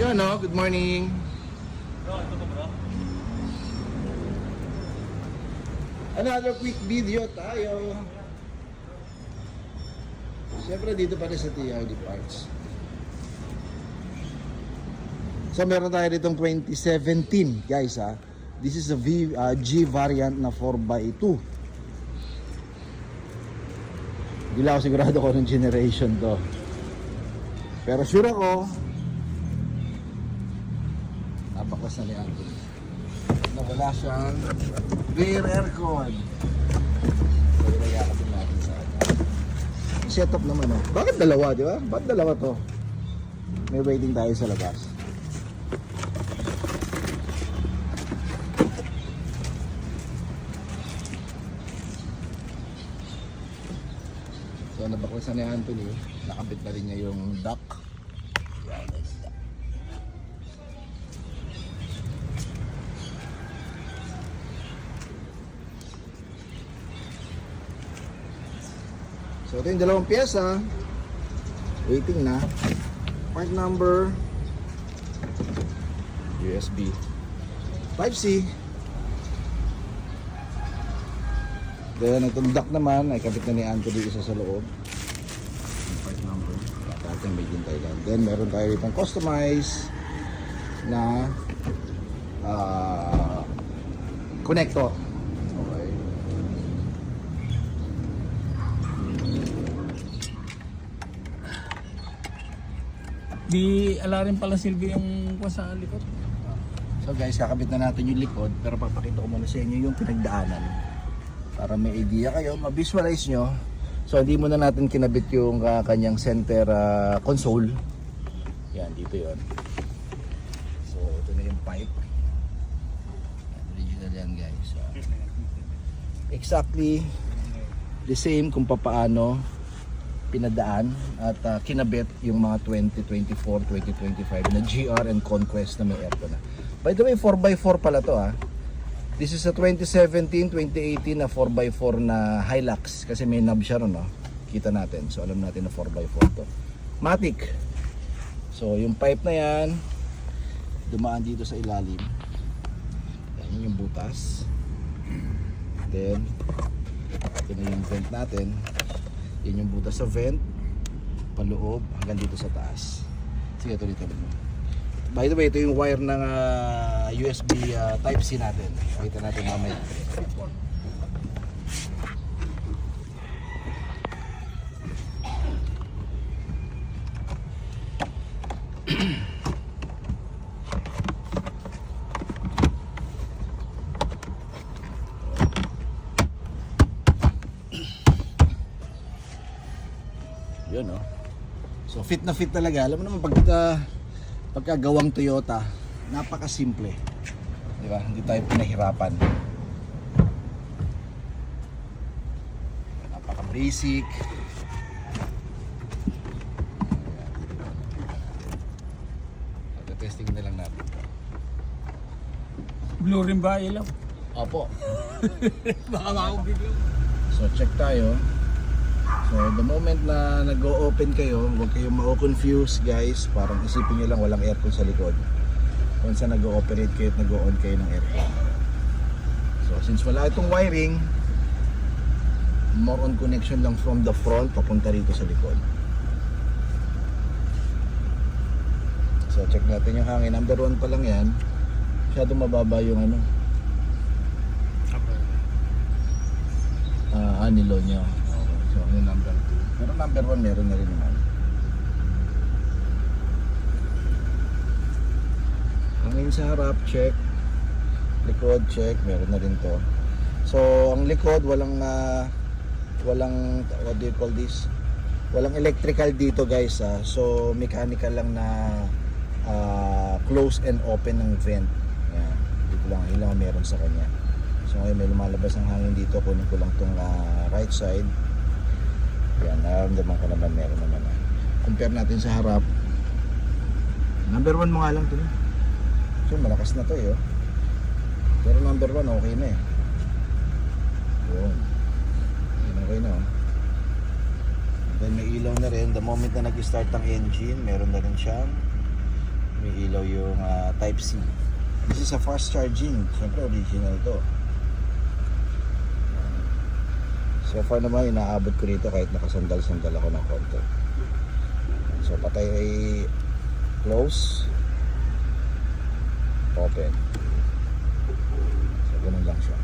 Yun, no? Good morning. Bro, ito ko bro. Another quick video tayo. Siyempre dito pa rin sa TRD Parts. So meron tayo ditong 2017 guys ha. This is a G variant na 4x2. Hindi lang ako sigurado ko ng generation to. Pero sure ako napaklas na ni Anthony na wala siyang rear aircon. So ilagakapin natin sa kanya. Yung setup naman oh. Bakit dalawa, di ba? Bakit dalawa to? May waiting tayo sa labas. So nabaklasan ni Anthony, nakabit na rin niya yung dock. Yan, nice dock. So ito yung dalawang pyesa. Waiting na. Part number USB Type-C. Then itong dock naman ay kabit na ni Anthony isa sa loob. Yung part number ating made in Thailand. Then meron tayo itong customized na connector. Okay. Di ala rin pala silbi yung kuha sa likod. So guys, kakabit na natin yung likod, pero papakita ko muna sa inyo yung pinagdaanan para may idea kayo, ma-visualize nyo. So hindi muna natin kinabit yung kanyang center console. Yan, dito yon. So ito na yung pipe. Yan, original yan guys. Exactly the same kung papaano pinadaan at kinabit yung mga 2024, 2025 na GR and Conquest na may aircon na. By the way, 4x4 pala to ha. This is a 2017, 2018 na 4x4 na Hilux kasi may knob siya ron, no? Kita natin. So alam natin na 4x4 to. Matic. So yung pipe na yan dumaan dito sa ilalim. Yan yung butas. Then ito na yung vent natin. Yan yung butas sa vent paloob hanggang dito sa taas. Sige, tuloy mo. By the way, ito yung wire ng USB Type-C natin. Pakita natin mamaya. Yun, no? So fit na fit talaga. Alam mo naman pagkagawang Toyota, napakasimple. Di ba? Hindi tayo pinahirapan. Napaka-basic. Testing na lang natin. Blue rin ba ilaw? Opo. Baka makakabiglo. So check tayo. So the moment na nag-o-open kayo, huwag kayong ma-confuse guys. Parang isipin nyo lang walang aircon sa likod. Kung saan nag-o-operate kayo at nag-o-on kayo ng aircon. So since wala itong wiring, more on connection lang from the front papunta rito sa likod. So check natin yung hangin. Number 1 pa lang yan. Masyado mababa yung ano, nilo nyo. So yung number 2. Pero number 1 meron na rin naman. Hangin sa harap, check. Likod, check. Meron na rin to. So ang likod, walang what do you call this? Walang electrical dito guys. So mechanical lang na close and open ng vent. Yan. Dito lang, yun lang meron sa kanya. So ngayon may lumalabas ng hangin dito. Kunin ko lang itong right side. Yan, nararamdaman ko naman meron naman. Compare natin sa harap. Number 1 mo nga lang ito. So malakas na to eh. Pero number 1 okay na eh. Yun. Yun okay na oh. Then may ilaw na rin. The moment na nag-start ang engine, meron na rin siyang May ilaw yung type C. This is a fast charging. Siyempre original to. So far naman inaabot ko rito kahit nakasandal-sandal ako ng konti. So patay ay close, open. So ganun lang siya.